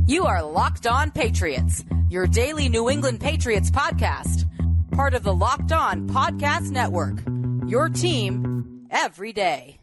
You are Locked On Patriots, your daily New England Patriots podcast. Part of the Locked On Podcast Network, your team every day.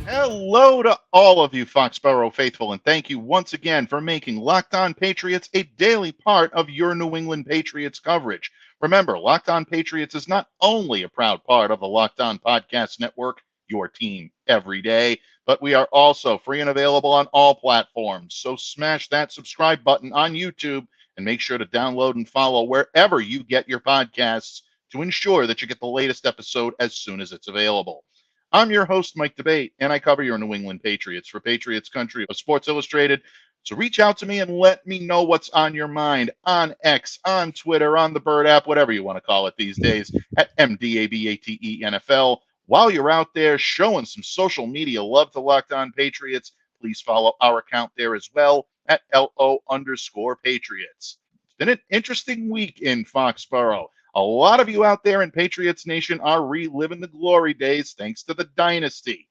Hello to all of you Foxborough faithful, and thank you once again for making Locked On Patriots a daily part of your New England Patriots coverage. Remember, Locked On Patriots is not only a proud part of the Locked On Podcast Network, your team every day, but we are also free and available on all platforms. So smash that subscribe button on YouTube and make sure to download and follow wherever you get your podcasts to ensure that you get the latest episode as soon as it's available. I'm your host, Mike Debate, and I cover your New England Patriots for Patriots Country of Sports Illustrated. So reach out to me and let me know what's on your mind on X, on Twitter, on the Bird app, whatever you want to call it these days, at MDABATENFL. While you're out there showing some social media love to Locked On Patriots, please follow our account there as well at LO_Patriots. It's been an interesting week in Foxborough. A lot of you out there in Patriots Nation are reliving the glory days thanks to the Dynasty.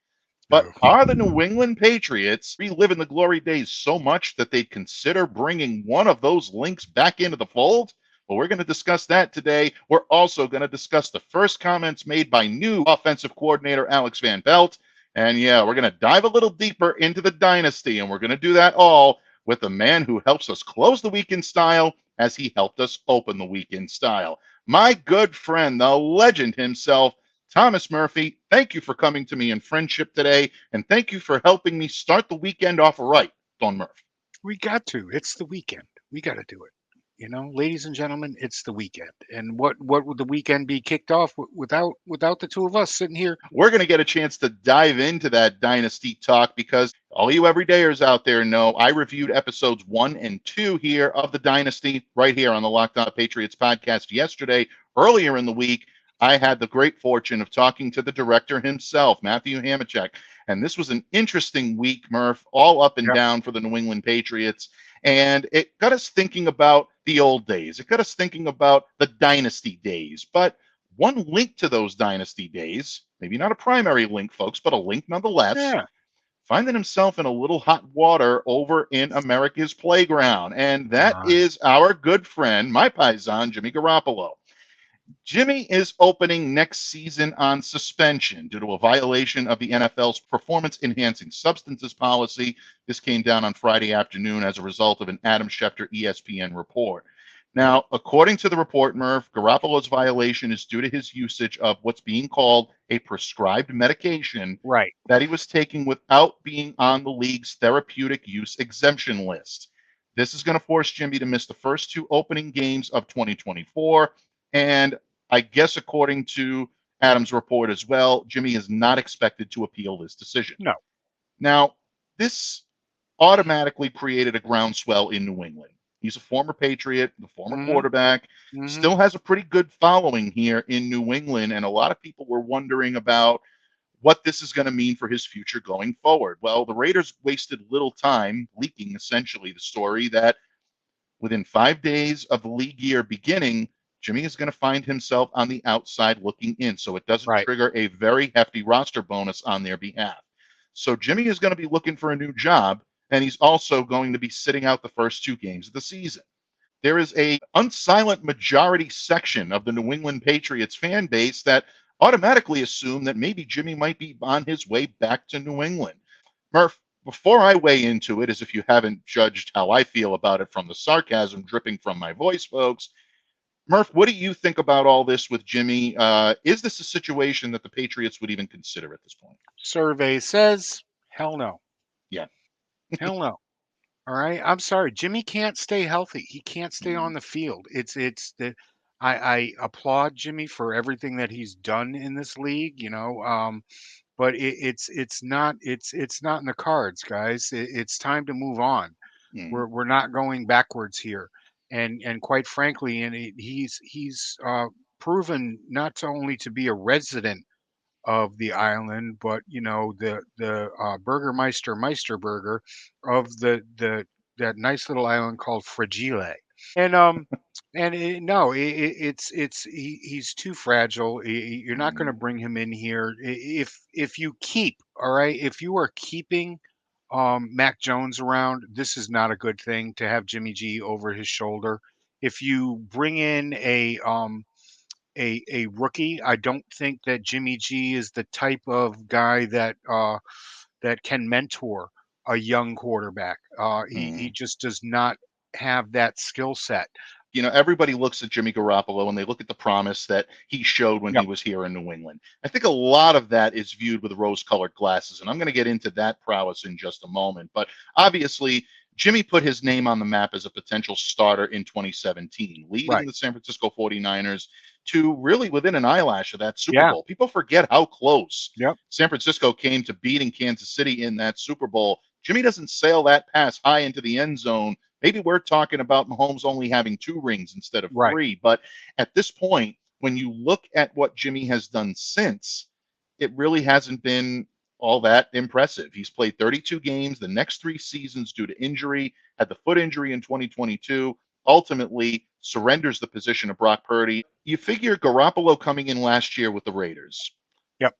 But are the New England Patriots reliving the glory days so much that they'd consider bringing one of those links back into the fold? Well, we're going to discuss that today. We're also going to discuss the first comments made by new offensive coordinator Alex Van Pelt. And yeah, we're going to dive a little deeper into the Dynasty, and we're going to do that all with the man who helps us close the week in style as he helped us open the week in style. My good friend, the legend himself, Thomas Murphy, thank you for coming to me in friendship today, and thank you for helping me start the weekend off right, Don Murph. We got to. It's the weekend. We got to do it. You know, ladies and gentlemen, it's the weekend. And what would the weekend be kicked off without the two of us sitting here? We're going to get a chance to dive into that Dynasty talk because all you everydayers out there know I reviewed episodes 1 and 2 here of the Dynasty right here on the Locked On Patriots podcast yesterday. Earlier in the week, I had the great fortune of talking to the director himself, Matthew Hamachek. And this was an interesting week, Murph, all up and down for the New England Patriots. And it got us thinking about the old days. It got us thinking about the Dynasty days. But one link to those Dynasty days, maybe not a primary link, folks, but a link nonetheless, finding himself in a little hot water over in America's playground. And that is our good friend, my paisan, Jimmy Garoppolo. Jimmy is opening next season on suspension due to a violation of the NFL's performance-enhancing substances policy. This came down on Friday afternoon as a result of an Adam Schefter ESPN report. Now, according to the report, Murph, Garoppolo's violation is due to his usage of what's being called a prescribed medication that he was taking without being on the league's therapeutic use exemption list. This is going to force Jimmy to miss the first 2 opening games of 2024. And I guess according to Adam's report as well, Jimmy is not expected to appeal this decision. No. Now, this automatically created a groundswell in New England. He's a former Patriot, the former quarterback, still has a pretty good following here in New England. And a lot of people were wondering about what this is going to mean for his future going forward. Well, the Raiders wasted little time leaking essentially the story that within 5 days of the league year beginning, Jimmy is going to find himself on the outside looking in, so it doesn't trigger a very hefty roster bonus on their behalf. So Jimmy is going to be looking for a new job, and he's also going to be sitting out the first 2 games of the season. There is a unsilent majority section of the New England Patriots fan base that automatically assume that maybe Jimmy might be on his way back to New England. Murph, before I weigh into it, as if you haven't judged how I feel about it from the sarcasm dripping from my voice, folks, Murph, what do you think about all this with Jimmy? Is this a situation that the Patriots would even consider at this point? Survey says, hell no. Yeah. Hell no. All right. I'm sorry. Jimmy can't stay healthy. He can't stay on the field. I applaud Jimmy for everything that he's done in this league, but it's not in the cards, guys. It's time to move on. We're not going backwards here. And quite frankly, he's proven not to only to be a resident of the island, but the Burgermeister Meisterburger of the that nice little island called Fragile. And he's too fragile. You're not going to bring him in here if you keep, all right, if you are keeping Mac Jones around, this is not a good thing to have Jimmy G over his shoulder. If you bring in a rookie, I don't think that Jimmy G is the type of guy that can mentor a young quarterback. He just does not have that skill set. Everybody looks at Jimmy Garoppolo and they look at the promise that he showed when he Yep. was here in New England. I think a lot of that is viewed with rose-colored glasses, and I'm going to get into that prowess in just a moment. But obviously, Jimmy put his name on the map as a potential starter in 2017, leading Right. the San Francisco 49ers to really within an eyelash of that Super Yeah. Bowl. People forget how close Yep. San Francisco came to beating Kansas City in that Super Bowl. Jimmy doesn't sail that pass high into the end zone. Maybe we're talking about Mahomes only having 2 rings instead of Right. 3. But at this point, when you look at what Jimmy has done since, it really hasn't been all that impressive. He's played 32 games the next 3 seasons due to injury, had the foot injury in 2022, ultimately surrenders the position to Brock Purdy. You figure Garoppolo coming in last year with the Raiders, Yep.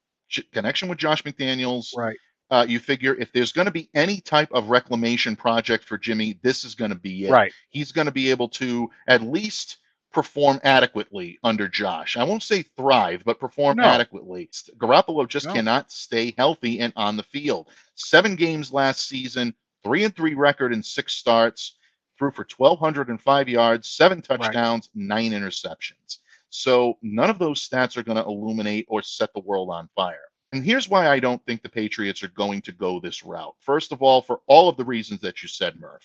connection with Josh McDaniels, Right. you figure if there's going to be any type of reclamation project for Jimmy, this is going to be it. Right. He's going to be able to at least perform adequately under Josh. I won't say thrive, but perform No. adequately. Garoppolo just No. cannot stay healthy and on the field. 7 games last season, 3-3 record in 6 starts, threw for 1,205 yards, 7 touchdowns, 9 interceptions. So none of those stats are going to illuminate or set the world on fire. And here's why I don't think the Patriots are going to go this route. First of all, for all of the reasons that you said, Murph,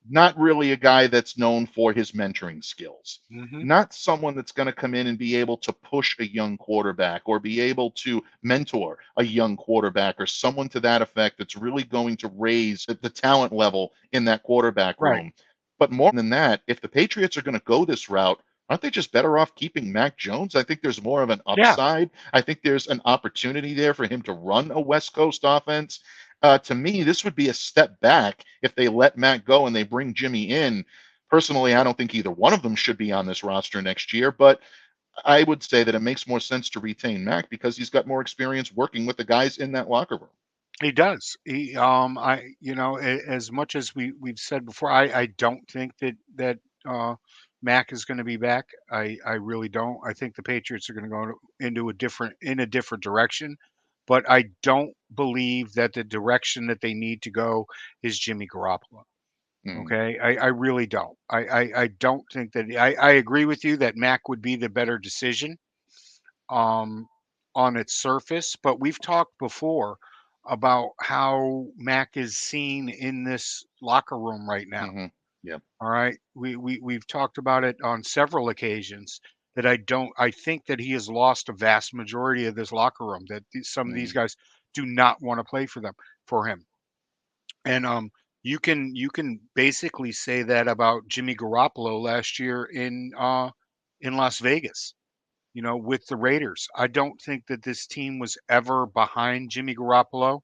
not really a guy that's known for his mentoring skills, not someone that's going to come in and be able to push a young quarterback or be able to mentor a young quarterback or someone to that effect that's really going to raise the talent level in that quarterback Right. room. But more than that, if the Patriots are going to go this route, aren't they just better off keeping Mac Jones? I think there's more of an Yeah. upside. I think there's an opportunity there for him to run a West Coast offense. To me, this would be a step back if they let Mac go and they bring Jimmy in. Personally, I don't think either one of them should be on this roster next year, but I would say that it makes more sense to retain Mac because he's got more experience working with the guys in that locker room. He does. As much as we've said before, I don't think that Mac is going to be back. I really don't. I think the Patriots are going to go into a different direction, but I don't believe that the direction that they need to go is Jimmy Garoppolo. Mm, Okay, I really don't. I don't think that I agree with you that Mac would be the better decision um, on its surface, but we've talked before about how Mac is seen in this locker room right now. hmm Yep. All right, we've talked about it on several occasions that I think that he has lost a vast majority of this locker room. That some of these Mm, guys do not want to play for him, and you can basically say that about Jimmy Garoppolo last year in Las Vegas, with the Raiders. I don't think that this team was ever behind Jimmy Garoppolo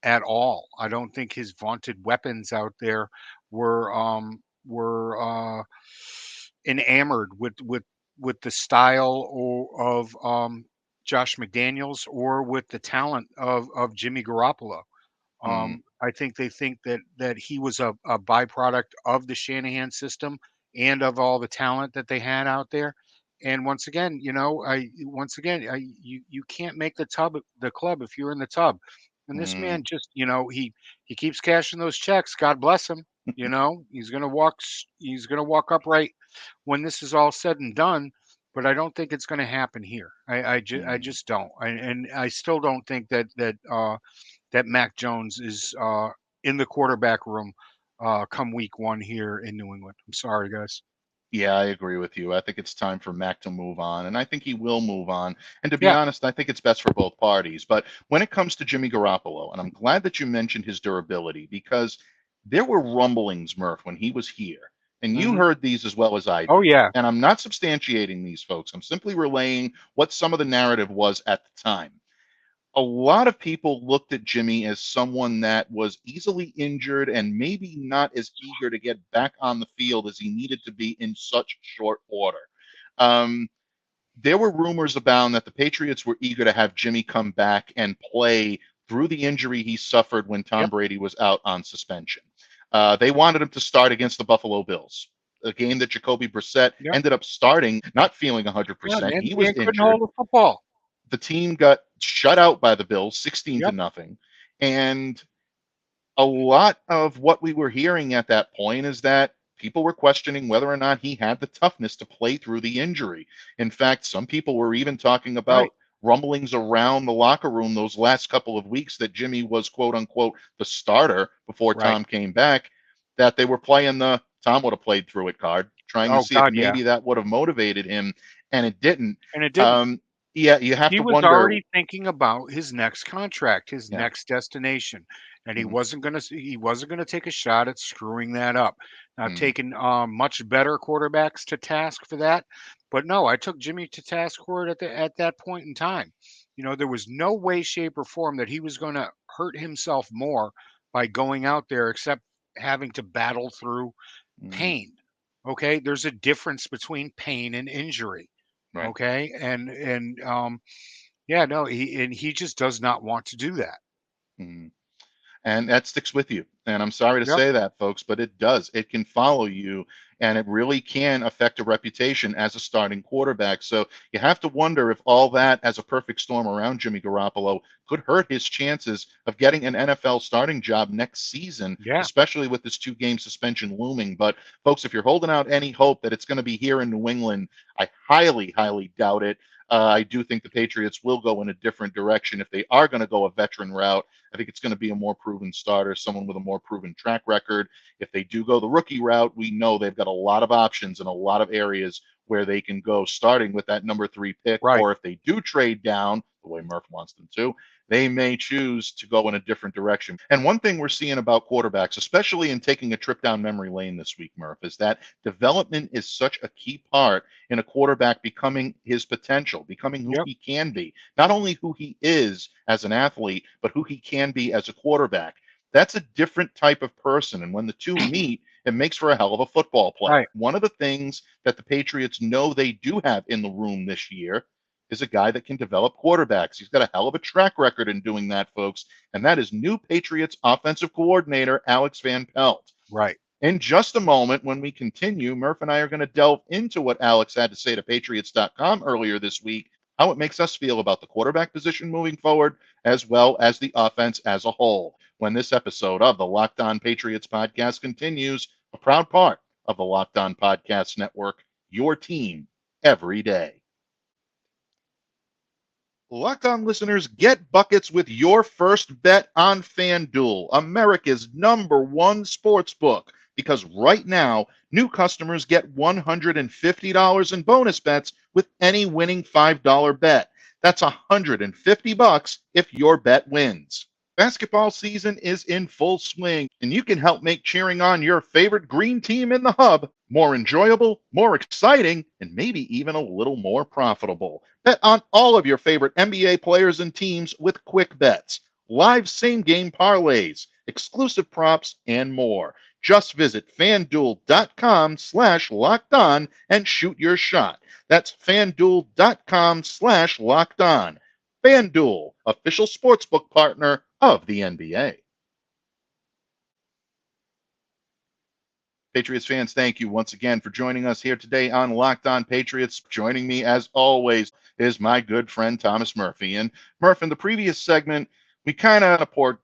at all. I don't think his vaunted weapons out there were enamored with the style of Josh McDaniels or with the talent of Jimmy Garoppolo. mm, I think that he was a byproduct of the Shanahan system and of all the talent that they had out there. And you can't make the club if you're in the tub. And this mm, man just, he keeps cashing those checks. God bless him. He's gonna walk upright when this is all said and done. But I don't think it's going to happen here. I mm. just don't. And I still don't think that Mac Jones is in the quarterback room come week 1 here in New England. I'm sorry, guys. Yeah, I agree with you. I think it's time for Mac to move on, and I think he will move on. And to be Yeah. honest, I think it's best for both parties. But when it comes to Jimmy Garoppolo, and I'm glad that you mentioned his durability because there were rumblings, Murph, when he was here, and you Hmm. heard these as well as I Oh did. yeah. And I'm not substantiating these folks. I'm simply relaying what some of the narrative was at the time. a lot of people looked at Jimmy as someone that was easily injured and maybe not as eager to get back on the field as he needed to be in such short order. Um, there were rumors abound that the Patriots were eager to have Jimmy come back and play through the injury he suffered when Tom Yep. Brady was out on suspension. They wanted him to start against the Buffalo Bills, a game that Jacoby Brissett Yep. ended up starting, not feeling Yeah, 100%. man. He was Couldn't injured. hold the football. The team got shut out by the Bills 16 to Yep. nothing. And a lot of what we were hearing at that point is that people were questioning whether or not he had the toughness to play through the injury. In fact, some people were even talking Right. about rumblings around the locker room those last couple of weeks that Jimmy was quote unquote the starter before Right. Tom came back, that they were playing the Tom would have played through it card, trying to Oh see if God, yeah. maybe that would have motivated him, and it didn't. And it didn't. Um, yeah, you have He to was wonder. already thinking about his next contract, his Yeah. next destination, and Mhm, he wasn't gonna take a shot at screwing that up. Now, mhm, taking much better quarterbacks to task for that, but no, I took Jimmy to task for it at that point in time. There was no way, shape, or form that he was gonna hurt himself more by going out there, except having to battle through mhm, pain. Okay, there's a difference between pain and injury. right. Okay, and yeah, no, he just does not want to do that. Mhm. And that sticks with you. And I'm sorry to Yep, say that, folks, but it does. It can follow you, and it really can affect a reputation as a starting quarterback. So you have to wonder if all that, as a perfect storm around Jimmy Garoppolo, could hurt his chances of getting an NFL starting job next season, yeah, especially with this 2 game suspension looming. But, folks, if you're holding out any hope that it's going to be here in New England, I highly, highly doubt it. I do think the Patriots will go in a different direction. If they are going to go a veteran route, I think it's going to be a more proven starter, someone with a more proven track record. If they do go the rookie route, we know they've got a lot of options in a lot of areas where they can go, starting with that number 3 pick. right, Or if they do trade down the way Murph wants them to, they may choose to go in a different direction. And one thing we're seeing about quarterbacks, especially in taking a trip down memory lane this week, Murph, is that development is such a key part in a quarterback becoming his potential, becoming who yep, he can be. Not only who he is as an athlete, but who he can be as a quarterback. That's a different type of person. And when the two meet, it makes for a hell of a football player. right, One of the things that the Patriots know they do have in the room this year is a guy that can develop quarterbacks. He's got a hell of a track record in doing that, folks. And that is new Patriots offensive coordinator, Alex Van Pelt. right. In just a moment, when we continue, Murph and I are going to delve into what Alex had to say to Patriots.com earlier this week, how it makes us feel about the quarterback position moving forward, as well as the offense as a whole. When this episode of the Locked On Patriots podcast continues, a proud part of the Locked On Podcast Network, your team every day. Locked On listeners, get buckets with your first bet on FanDuel, America's #1 sports book. Because right now, new customers get $150 in bonus bets with any winning $5 bet. That's $150 if your bet wins. Basketball season is in full swing, and you can help make cheering on your favorite green team in the hub more enjoyable, more exciting, and maybe even a little more profitable. Bet on all of your favorite NBA players and teams with quick bets, live same game parlays, exclusive props, and more. Just visit fanduel.com/locked on and shoot your shot. That's fanduel.com/locked on. FanDuel, official sportsbook partner of the NBA. Patriots fans, thank you once again for joining us here today on Locked On Patriots. Joining me, as always, is my good friend Thomas Murphy. And Murph, in the previous segment, we kind of poured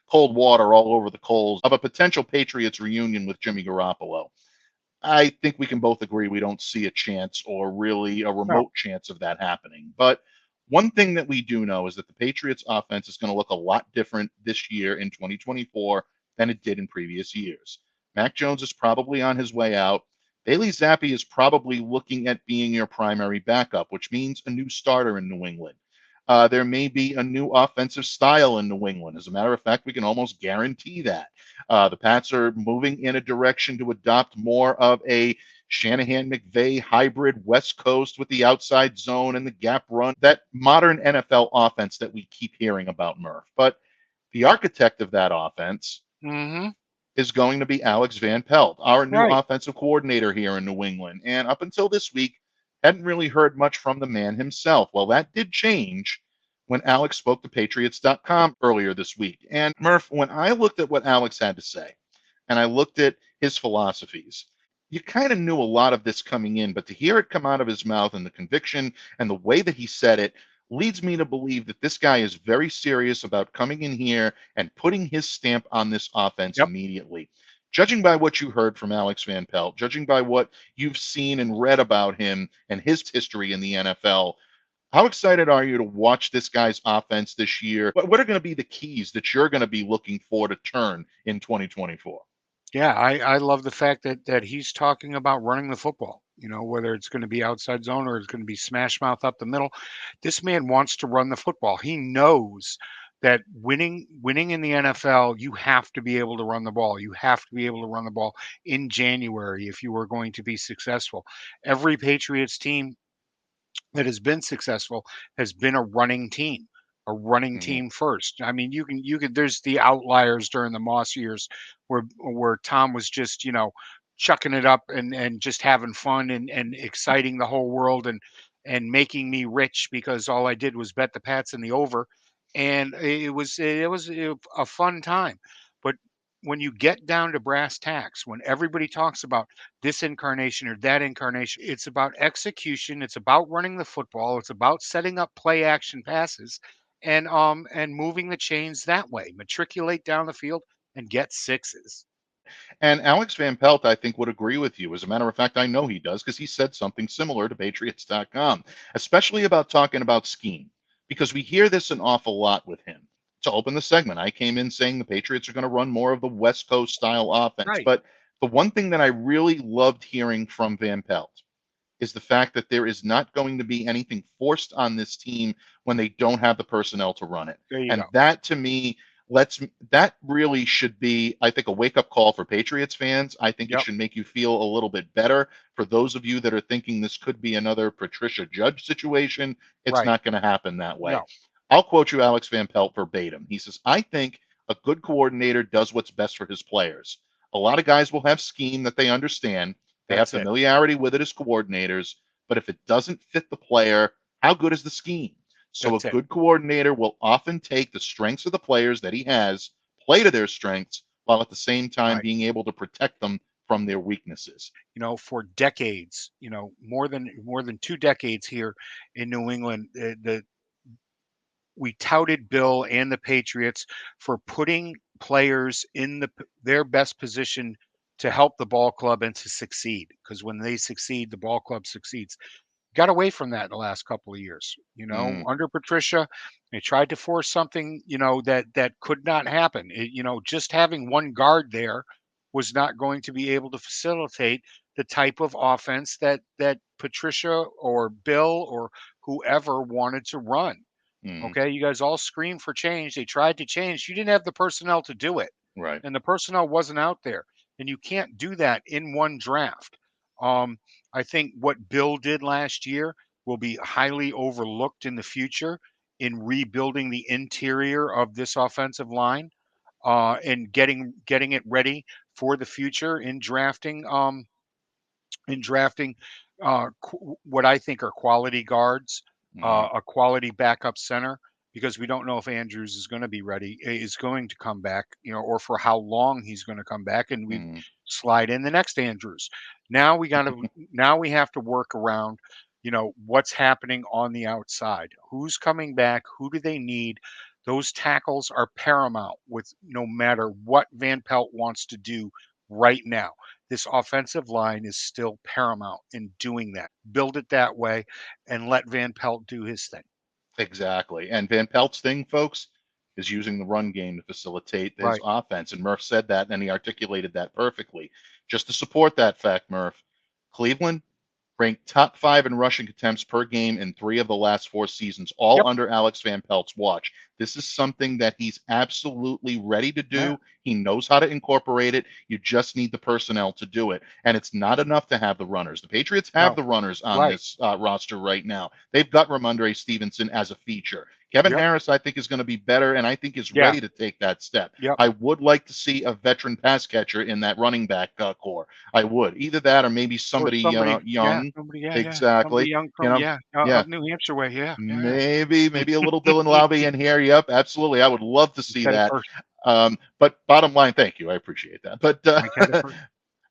cold water all over the coals of a potential Patriots reunion with Jimmy Garoppolo. I think we can both agree we don't see a chance, or really a No, remote chance, of that happening. But one thing that we do know is that the Patriots offense is going to look a lot different this year in 2024 than it did in previous years. Mac Jones is probably on his way out. Bailey Zappi is probably looking at being your primary backup, which means a new starter in New England. There may be a new offensive style in New England. As a matter of fact, we can almost guarantee that. The Pats are moving in a direction to adopt more of a Shanahan-McVay hybrid West Coast with the outside zone and the gap run, that modern NFL offense that we keep hearing about, Murph. But the architect of that offense Mm-hmm. is going to be Alex Van Pelt, our new Right. offensive coordinator here in New England. And up until this week, hadn't really heard much from the man himself. Well, that did change when Alex spoke to Patriots.com earlier this week. And Murph, when I looked at what Alex had to say, and I looked at his philosophies, you kind of knew a lot of this coming in, but to hear it come out of his mouth and the conviction and the way that he said it leads me to believe that this guy is very serious about coming in here and putting his stamp on this offense Yep. immediately. Judging by what you heard from Alex Van Pelt, judging by what you've seen and read about him and his history in the NFL, how excited are you to watch this guy's offense this year? What are going to be the keys that you're going to be looking for to turn in 2024? Yeah, I love the fact that he's talking about running the football. Whether it's going to be outside zone or it's going to be smash mouth up the middle. This man wants to run the football. He knows that winning in the NFL, you have to be able to run the ball. You have to be able to run the ball in January if you are going to be successful. Every Patriots team that has been successful has been a running Mm-hmm. team first. I mean, you can there's the outliers during the Moss years where Tom was just, chucking it up and just having fun and exciting the whole world and making me rich because all I did was bet the Pats in the over. And it was a fun time. But when you get down to brass tacks, when everybody talks about this incarnation or that incarnation. It's about execution. It's about running the football. It's about setting up play action passes and moving the chains that way. Matriculate down the field and get sixes. And Alex Van Pelt, I think, would agree with you. As a matter of fact, I know he does because he said something similar to Patriots.com, especially about talking about scheme, because we hear this an awful lot with him. To open the segment, I came in saying the Patriots are going to run more of the West Coast style offense. Right. But the one thing that I really loved hearing from Van Pelt is the fact that there is not going to be anything forced on this team when they don't have the personnel to run it. There you And go. that to me that really should be, I think, a wake-up call for Patriots fans. I think it Yep. should make you feel a little bit better. For those of you that are thinking this could be another Patricia Judge situation, it's Right. not going to happen that way. No. I'll quote you Alex Van Pelt verbatim. He says, I think a good coordinator does what's best for his players. A lot of guys will have scheme that they understand. They have That's it. familiarity with it as coordinators, but if it doesn't fit the player, how good is the scheme? So a That's it. good coordinator will often take the strengths of the players that he has, play to their strengths, while at the same time Right. being able to protect them from their weaknesses. For decades, more than 2 decades here in New England, the we touted Bill and the Patriots for putting players in their best position to help the ball club and to succeed. Because when they succeed, the ball club succeeds. Got away from that in the last couple of years. Mm, Under Patricia, they tried to force something, that could not happen. Just having one guard there was not going to be able to facilitate the type of offense that Patricia or Bill or whoever wanted to run. mm, Okay, you guys all screamed for change. They tried to change. You didn't have the personnel to do it, right. and the personnel wasn't out there. And you can't do that in one draft. Um, I think what Bill did last year will be highly overlooked in the future in rebuilding the interior of this offensive line and getting it ready for the future in drafting what I think are quality guards, Mm, a quality backup center, because we don't know if Andrews is going to be ready, is going to come back, or for how long he's going to come back, and we mm. slide in the next Andrews. Now we got to now we have to work around, what's happening on the outside. Who's coming back? Who do they need? Those tackles are paramount with no matter what Van Pelt wants to do right now. This offensive line is still paramount in doing that. Build it that way and let Van Pelt do his thing. Exactly. And Van Pelt's thing, folks, is using the run game to facilitate his Right. offense. And Murph said that, and he articulated that perfectly. Just to support that fact, Murph, Cleveland, ranked top 5 in rushing attempts per game in 3 of the last 4 seasons, all under Alex Van Pelt's watch. This is something that he's absolutely ready to do. Yeah. He knows how to incorporate it. You just need the personnel to do it. And it's not enough to have the runners. The Patriots have the runners on this roster right now. They've got Ramondre Stevenson as a feature. Kevin Harris, I think, is going to be better, and I think is ready to take that step. I would like to see a veteran pass catcher in that running back core. I would. Either that or maybe somebody young. Exactly. Somebody young from, up New Hampshire way. Maybe a little Dylan Lowby in here. Yep, absolutely. I would love to see that. But bottom line, thank you. I appreciate that.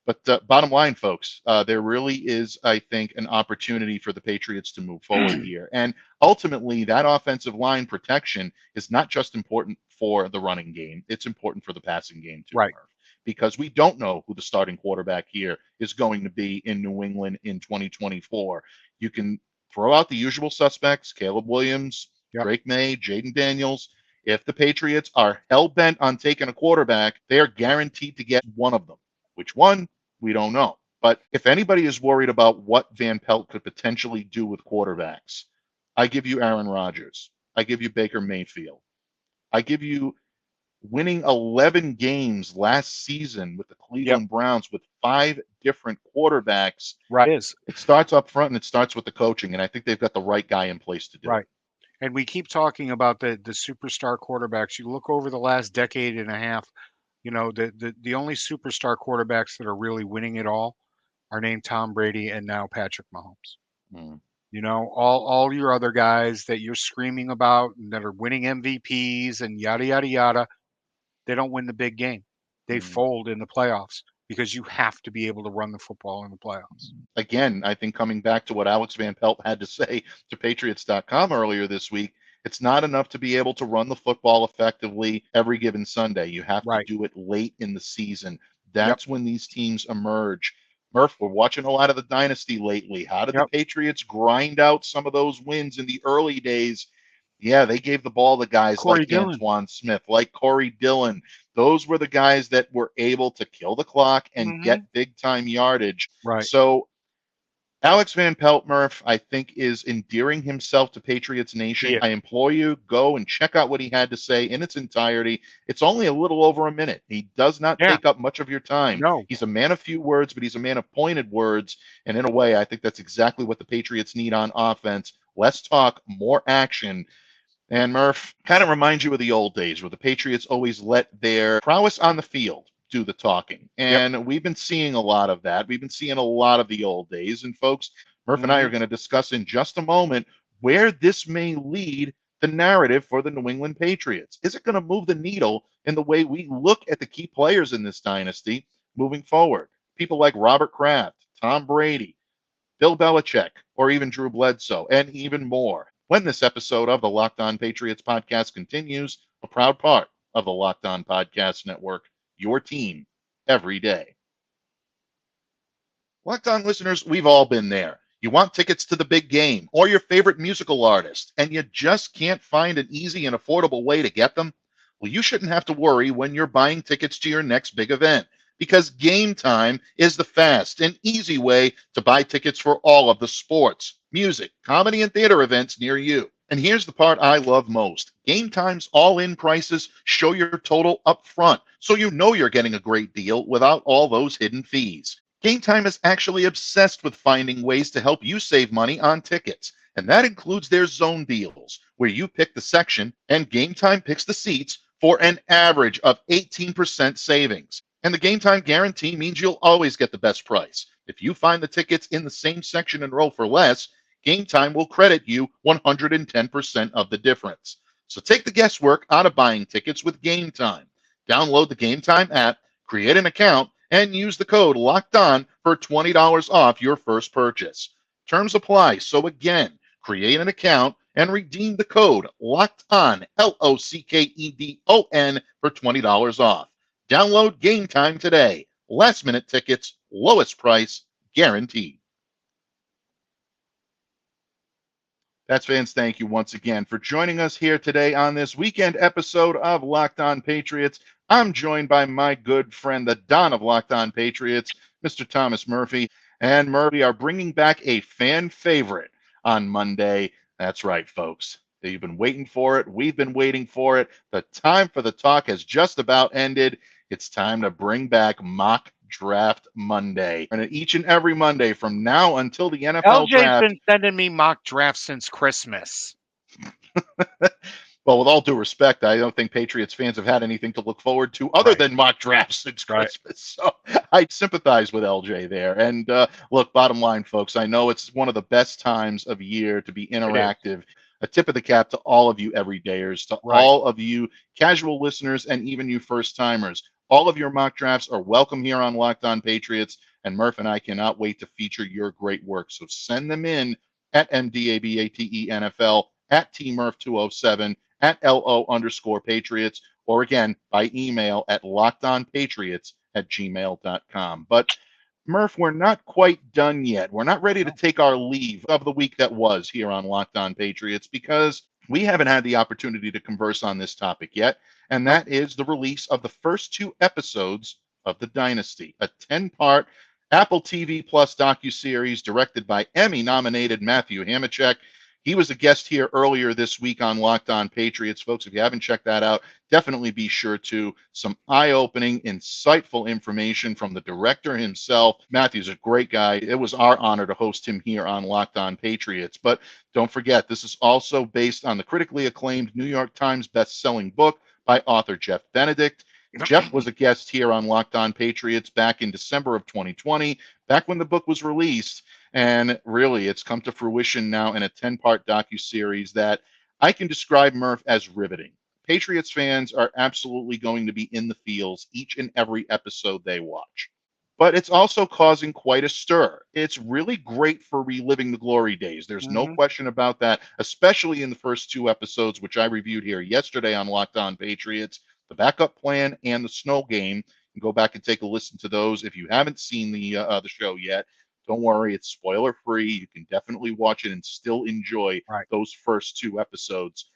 But bottom line, folks, there really is, I think, an opportunity for the Patriots to move forward here. And ultimately, that offensive line protection is not just important for the running game. It's important for the passing game, too. Right. Because we don't know who the starting quarterback here is going to be in New England in 2024. You can throw out the usual suspects, Caleb Williams, Drake May, Jaden Daniels. If the Patriots are hell-bent on taking a quarterback, they are guaranteed to get one of them. Which one? We don't know. But if anybody is worried about what Van Pelt could potentially do with quarterbacks, I give you Aaron Rodgers. I give you Baker Mayfield. I give you winning 11 games last season with the Cleveland Browns with 5 different quarterbacks. It starts up front and it starts with the coaching, and I think they've got the right guy in place to do it. And we keep talking about the superstar quarterbacks. You look over the last decade and a half, the only superstar quarterbacks that are really winning it all are named Tom Brady and now Patrick Mahomes. All your other guys that you're screaming about and that are winning MVPs and yada, yada, yada, they don't win the big game. They fold in the playoffs because you have to be able to run the football in the playoffs. Again, I think coming back to what Alex Van Pelt had to say to Patriots.com earlier this week, it's not enough to be able to run the football effectively every given Sunday. You have to do it late in the season. That's when these teams emerge. Murph, we're watching a lot of the Dynasty lately. How did the Patriots grind out some of those wins in the early days? Yeah, they gave the ball to guys like Antoine Smith, like Corey Dillon. Those were the guys that were able to kill the clock and get big-time yardage. So Alex Van Pelt, Murph, I think, is endearing himself to Patriots Nation. I implore you, go and check out what he had to say in its entirety. It's only a little over a minute. He does not take up much of your time. No. He's a man of few words, but he's a man of pointed words. And in a way, I think that's exactly what the Patriots need on offense. Less talk, more action. And Murph, kind of reminds you of the old days where the Patriots always let their prowess on the field do the talking. And we've been seeing a lot of that. We've been seeing a lot of the old days. And folks, Murph and I are going to discuss in just a moment where this may lead the narrative for the New England Patriots. Is it going to move the needle in the way we look at the key players in this dynasty moving forward? People like Robert Kraft, Tom Brady, Bill Belichick, or even Drew Bledsoe, and even more. When this episode of the Locked On Patriots podcast continues, a proud part of the Locked On Podcast Network, your team every day. Locked On listeners, we've all been there. You want tickets to the big game or your favorite musical artist, and you just can't find an easy and affordable way to get them? Well, you shouldn't have to worry when you're buying tickets to your next big event, because Game Time is the fast and easy way to buy tickets for all of the sports, music, comedy, and theater events near you. And here's the part I love most. Game Time's all-in prices show your total up front, so you know you're getting a great deal without all those hidden fees. Game Time is actually obsessed with finding ways to help you save money on tickets, and that includes their zone deals, where you pick the section and Game Time picks the seats for an average of 18% savings. And the Game Time guarantee means you'll always get the best price. If you find the tickets in the same section and row for less, Game Time will credit you 110% of the difference. So take the guesswork out of buying tickets with Game Time. Download the Game Time app, create an account, and use the code LOCKEDON for $20 off your first purchase. Terms apply. So again, create an account and redeem the code LOCKEDON, LOCKEDON, for $20 off. Download Game Time today. Last minute tickets, lowest price, guaranteed. Pats fans, thank you once again for joining us here today on this weekend episode of Locked On Patriots. I'm joined by my good friend, the Don of Locked On Patriots, Mr. Thomas Murphy. And Murphy are bringing back a fan favorite on Monday. That's right, folks. You've been waiting for it. We've been waiting for it. The time for the talk has just about ended. It's time to bring back Mock Draft Monday. And each and every Monday from now until the NFL LJ's draft. been sending me mock drafts since Christmas. Well, with all due respect, I don't think Patriots fans have had anything to look forward to other than mock drafts since Christmas. So I sympathize with LJ there. And look, bottom line, folks, I know it's one of the best times of year to be interactive. A tip of the cap to all of you everydayers, to all of you casual listeners, and even you first timers. All of your mock drafts are welcome here on Locked On Patriots, and Murph and I cannot wait to feature your great work. So send them in at MDABATENFL, at TMurph207, at LO_Patriots, or again, by email at lockedonpatriots@gmail.com. But Murph, we're not quite done yet. We're not ready to take our leave of the week that was here on Locked On Patriots because we haven't had the opportunity to converse on this topic yet, and that is the release of the first 2 episodes of The Dynasty, a 10-part Apple TV Plus docuseries directed by Emmy-nominated Matthew Hamachek. He was a guest here earlier this week on Locked On Patriots. Folks, if you haven't checked that out, definitely be sure to. Some eye-opening, insightful information from the director himself. Matthew's a great guy. It was our honor to host him here on Locked On Patriots. But don't forget, this is also based on the critically acclaimed New York Times best-selling book by author Jeff Benedict. Jeff was a guest here on Locked On Patriots back in December of 2020, back when the book was released. And really, it's come to fruition now in a 10-part docuseries that I can describe, Murph, as riveting. Patriots fans are absolutely going to be in the feels each and every episode they watch. But it's also causing quite a stir. It's really great for reliving the glory days. There's no question about that, especially in the first 2 episodes, which I reviewed here yesterday on Locked On Patriots, the backup plan and the snow game. You can go back and take a listen to those if you haven't seen the show yet. Don't worry, it's spoiler free. You can definitely watch it and still enjoy those first 2 episodes.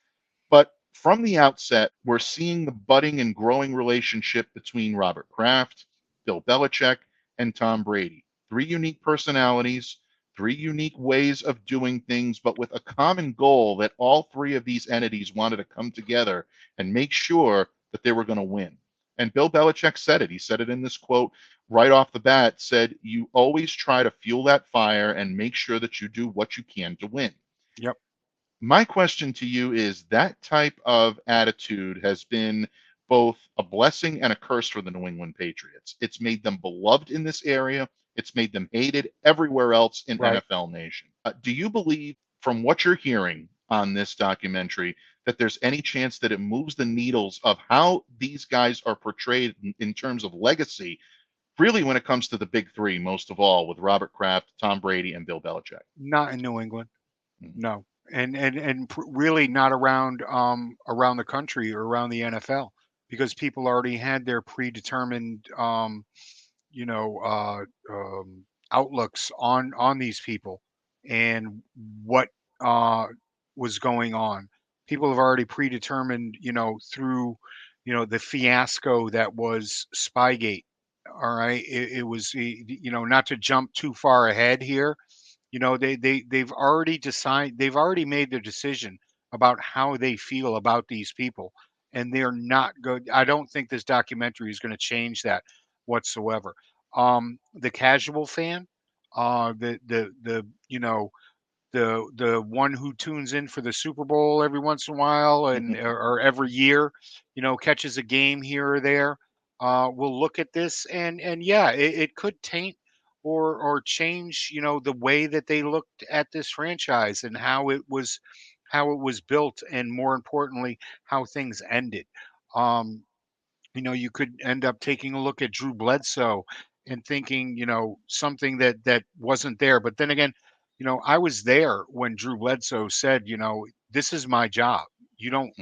But from the outset, we're seeing the budding and growing relationship between Robert Kraft, Bill Belichick, and Tom Brady. 3 unique personalities, 3 unique ways of doing things, but with a common goal that all 3 of these entities wanted to come together and make sure that they were going to win. And Bill Belichick said it. He said it in this quote right off the bat, said, "You always try to fuel that fire and make sure that you do what you can to win." Yep. My question to you is, that type of attitude has been both a blessing and a curse for the New England Patriots. It's made them beloved in this area. It's made them hated everywhere else in NFL Nation. Do you believe, from what you're hearing on this documentary, that there's any chance that it moves the needles of how these guys are portrayed in terms of legacy, really when it comes to the big 3, most of all, with Robert Kraft, Tom Brady, and Bill Belichick? Not in New England. No. And really not around the country or around the NFL, because people already had their predetermined outlooks on these people and what was going on. People have already predetermined, through the fiasco that was Spygate. All right, it was, not to jump too far ahead here. They've already decided, they've already made their decision about how they feel about these people, and they're not good. I don't think this documentary is going to change that whatsoever. The casual fan, the one who tunes in for the Super Bowl every once in a while and or every year, catches a game here or there, will look at this, and yeah, it could taint or change, the way that they looked at this franchise and how it was built, and more importantly, how things ended. Um, you could end up taking a look at Drew Bledsoe and thinking, something that wasn't there. But then again, I was there when Drew Bledsoe said, this is my job. You don't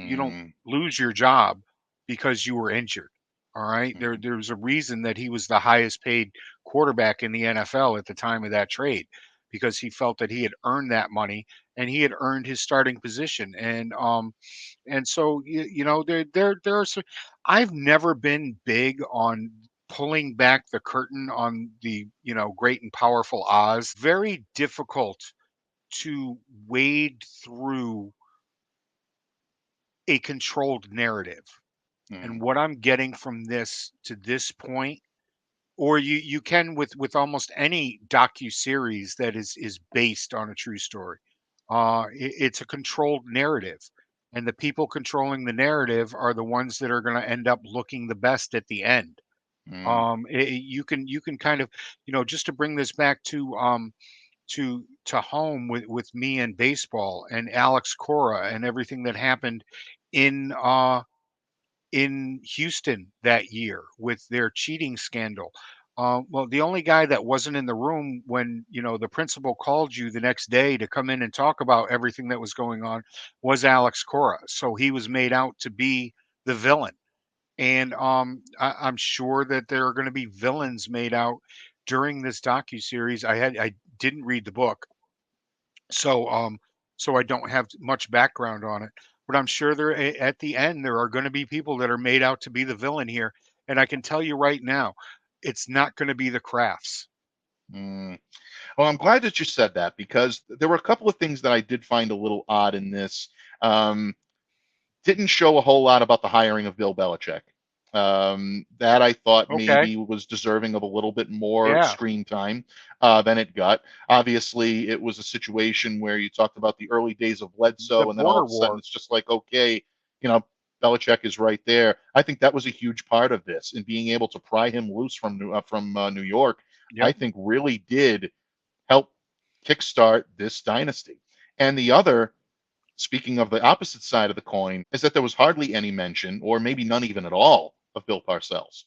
lose your job because you were injured. All right. There's a reason that he was the highest paid quarterback in the NFL at the time of that trade, because he felt that he had earned that money and he had earned his starting position. And so there are some. I've never been big on pulling back the curtain on the, great and powerful Oz. Very difficult to wade through a controlled narrative. Mm, And what I'm getting from this to this point, or you can with almost any docu-series that is based on a true story. It's a controlled narrative, and the people controlling the narrative are the ones that are going to end up looking the best at the end. mm, You can kind of, just to bring this back to home with me and baseball and Alex Cora and everything that happened in in Houston that year with their cheating scandal. Well, the only guy that wasn't in the room when, the principal called you the next day to come in and talk about everything that was going on was Alex Cora. So he was made out to be the villain. And I'm sure that there are going to be villains made out during this docu series. I didn't read the book, so so I don't have much background on it. But I'm sure at the end there are going to be people that are made out to be the villain here, and I can tell you right now, it's not going to be the Crafts. mm. Well, I'm glad that you said that because there were a couple of things that I did find a little odd in this. Um, didn't show a whole lot about the hiring of Bill Belichick. That I thought Okay. maybe was deserving of a little bit more Yeah. screen time than it got. Obviously, it was a situation where you talked about the early days of The Bledsoe, and then all border of a sudden war. it's just like, okay, you know, Belichick is right there. I think that was a huge part of this, and being able to pry him loose from New York, I Yep. think really did help kickstart this dynasty. And the other, speaking of the opposite side of the coin, is that there was hardly any mention, or maybe none even at all, of Bill Parcells.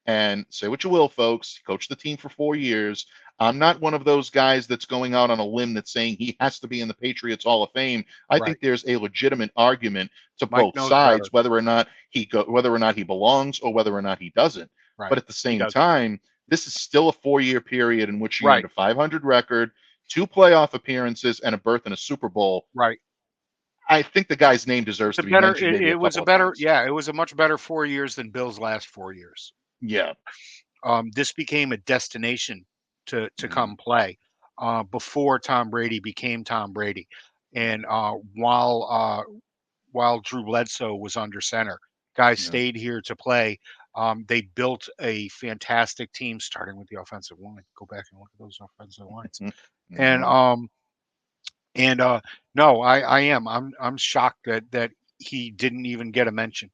And say what you will, folks, he coached the team for 4 years. I'm not one of those guys that's going out on a limb that's saying he has to be in the Patriots Hall of Fame. I Right. think there's a legitimate argument to Mike both knows better. sides, whether or not he belongs or whether or not he doesn't. But Right. at the He same doesn't. time, this is still a 4 year period in which he earned Right. a 500 record, two playoff appearances, and a berth in a Super Bowl. Right. I think the guy's name It's deserves a to be better. mentioned It, maybe a it was couple a of better. times. Yeah. It was a much better 4 years than Bill's last 4 years. Yeah. This became a destination to Mm, come play before Tom Brady became Tom Brady, and while Drew Bledsoe was under center, guys yeah. stayed here to play. They built a fantastic team, starting with the offensive line. Go back and look at those offensive lines, and Mhm. and no, I am I'm shocked that he didn't even get a mention.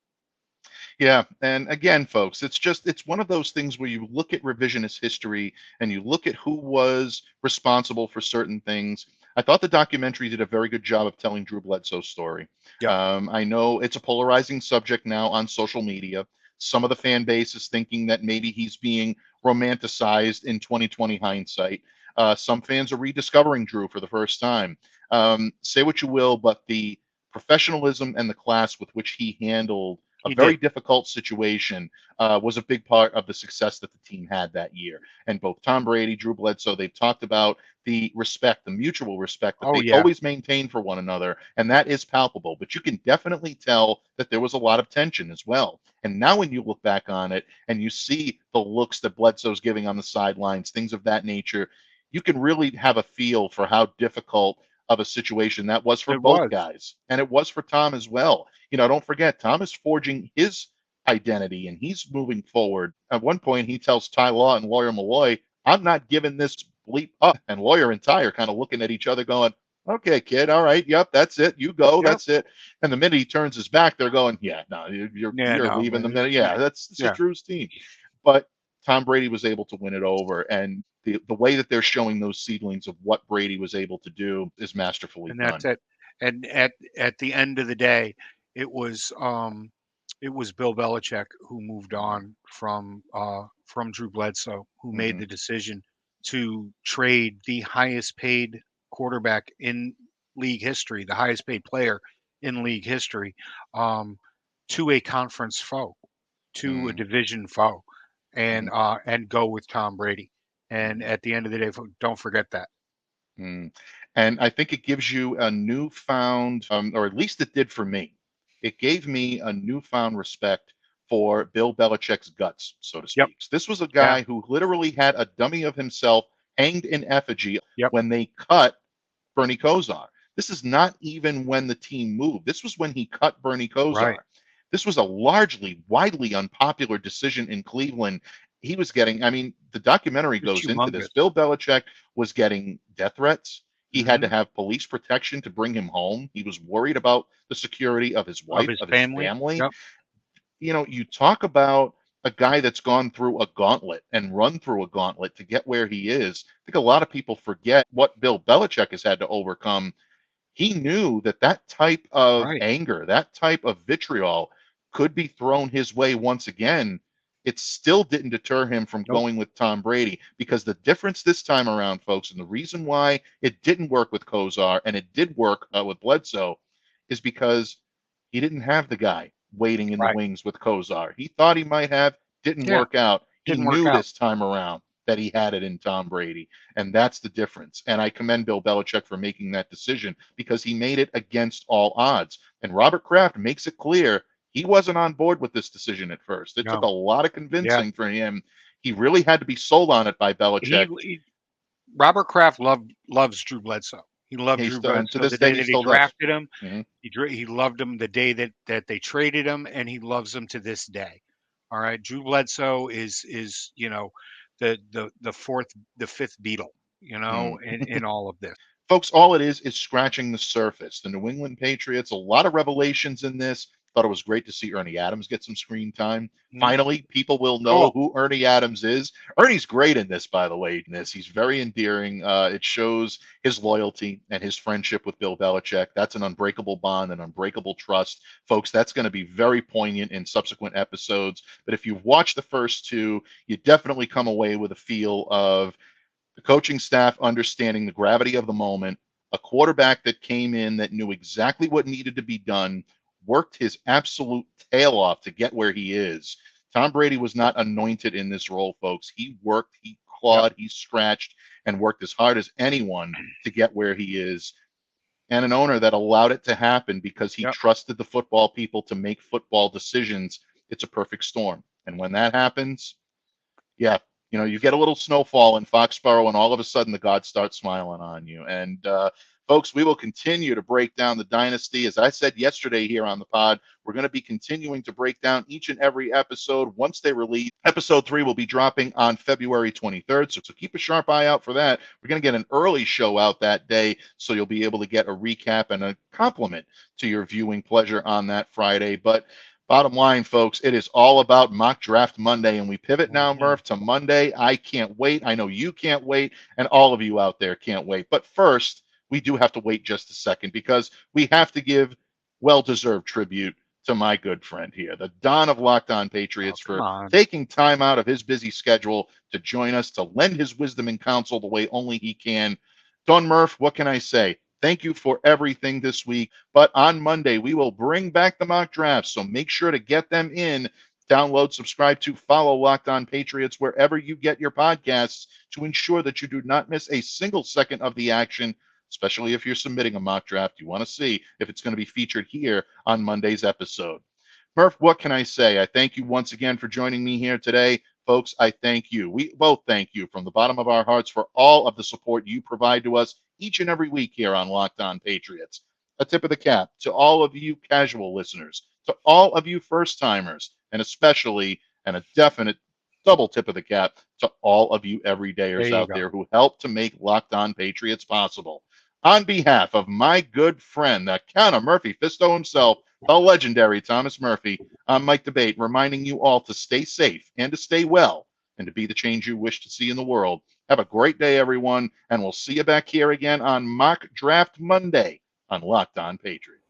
Yeah, and again, folks, it's one of those things where you look at revisionist history and you look at who was responsible for certain things. I thought the documentary did a very good job of telling Drew Bledsoe's story. Yep. I know it's a polarizing subject now on social media. Some of the fan base is thinking that maybe he's being romanticized in 2020 hindsight. Some fans are rediscovering Drew for the first time. Say what you will, but the professionalism and the class with which he handled a He very did. difficult situation was a big part of the success that the team had that year. And both Tom Brady, Drew Bledsoe, they've talked about the respect, the mutual respect that Oh they yeah, always maintain for one another. And that is palpable. But you can definitely tell that there was a lot of tension as well. And now when you look back on it and you see the looks that Bledsoe's giving on the sidelines, things of that nature, you can really have a feel for how difficult of a situation that was for it both was. guys. And it was for Tom as well. Don't forget, Tom is forging his identity and he's moving forward. At one point, he tells Ty Law and Lawyer Malloy, I'm not giving this bleep up. And Lawyer and Ty are kind of looking at each other going, okay, kid, all right, yep, that's it. You go, Yep. that's it. And the minute he turns his back, they're going, yeah, no, you're Yeah. you're No, leaving the man. minute. Yeah. Yeah, that's Yeah. Drew's team. But Tom Brady was able to win it over. And the way that they're showing those seedlings of what Brady was able to do is masterfully And that's done. it. And at the end of the day, it was um it was Bill Belichick who moved on from Drew Bledsoe, who made Mm-hmm. the decision to trade the highest paid quarterback in league history, the highest paid player in league history, um, to a conference foe, to a Mm-hmm. division foe, and go with Tom Brady. And at the end of the day, don't forget that. Mm. And I think it gives you a newfound, or at least it did for me. It gave me a newfound respect for Bill Belichick's guts, so to Yep. speak. This was a Yeah. guy who literally had a dummy of himself hanged in effigy Yep. when they cut Bernie Kosar. This is not even when the team moved. This was when he cut Bernie Kosar. Right. This was a widely unpopular decision in Cleveland. He was getting, I mean, the documentary It's goes into this. humongous. Bill Belichick was getting death threats. He had to Mhm. have police protection to bring him home. He was worried about the security of his Of wife, his of his family. family. Yep. You know, you talk about a guy that's gone through a gauntlet and run through a gauntlet to get where he is. I think a lot of people forget what Bill Belichick has had to overcome. He knew that that type of Right. anger, that type of vitriol could be thrown his way once again. It still didn't deter him from Nope. going with Tom Brady, because the difference this time around, folks, and the reason why it didn't work with Kosar and it did work with Bledsoe, is because he didn't have the guy waiting in the Right. wings with Kosar. He thought he might have, didn't Yeah. work out. He Didn't work knew out. this time around that he had it in Tom Brady. And that's the difference. And I commend Bill Belichick for making that decision, because he made it against all odds. And Robert Kraft makes it clear he wasn't on board with this decision at first. It took No. a lot of Yeah. convincing for him. He really had to be sold on it by Belichick. He Robert Kraft loves Drew Bledsoe. He loved Drew And to Bledsoe this the day, day he that he still does. drafted him. Mhm. He loved him the day that they traded him, and he loves him to this day. All right, Drew Bledsoe is the fifth Beatle, in all of this. Folks, all it is scratching the surface. The New England Patriots, a lot of revelations in this. Thought it was great to see Ernie Adams get some screen time. Mhm. Finally, people will know Cool. who Ernie Adams is. Ernie's great in this, by the way. In this, he's very endearing. It shows his loyalty and his friendship with Bill Belichick. That's an unbreakable bond, an unbreakable trust, folks. That's going to be very poignant in subsequent episodes. But if you've watched the first two, you definitely come away with a feel of the coaching staff understanding the gravity of the moment, a quarterback that came in that knew exactly what needed to be done, worked his absolute tail off to get where he is. Tom Brady was not anointed in this role, folks. He worked, he Yep. clawed, he scratched, and worked as hard as anyone to get where he is. And an owner that allowed it to happen because he Yep. trusted the football people to make football decisions. It's a perfect storm. And when that happens, yeah, you know, you get a little snowfall in Foxborough, and all of a sudden the gods start smiling on you. And folks, we will continue to break down the dynasty. As I said yesterday here on the pod, we're going to be continuing to break down each and every episode once they release. Episode 3 will be dropping on February 23rd, so keep a sharp eye out for that. We're going to get an early show out that day, so you'll be able to get a recap and a compliment to your viewing pleasure on that Friday. But bottom line, folks, it is all about Mock Draft Monday, and we pivot now, Murph, to Monday. I can't wait. I know you can't wait, and all of you out there can't wait. But first, we do have to wait just a second, because we have to give well-deserved tribute to my good friend here, the Don of Locked On Patriots, for taking time out of his busy schedule to join us, to lend his wisdom and counsel the way only he can. Don Murph, what can I say? Thank you for everything this week. But on Monday, we will bring back the mock drafts, so make sure to get them in. Download, subscribe to, follow Locked On Patriots wherever you get your podcasts to ensure that you do not miss a single second of the action, especially if you're submitting a mock draft. You want to see if it's going to be featured here on Monday's episode. Murph, what can I say? I thank you once again for joining me here today. Folks, I thank you. We both thank you from the bottom of our hearts for all of the support you provide to us each and every week here on Locked On Patriots. A tip of the cap to all of you casual listeners, to all of you first timers, and especially, and a definite double tip of the cap to all of you everydayers out there who help to make Locked On Patriots possible. On behalf of my good friend, the Count of Murphy Fisto himself, the legendary Thomas Murphy, I'm Mike Debate, reminding you all to stay safe and to stay well and to be the change you wish to see in the world. Have a great day, everyone, and we'll see you back here again on Mock Draft Monday on Locked On Patriots.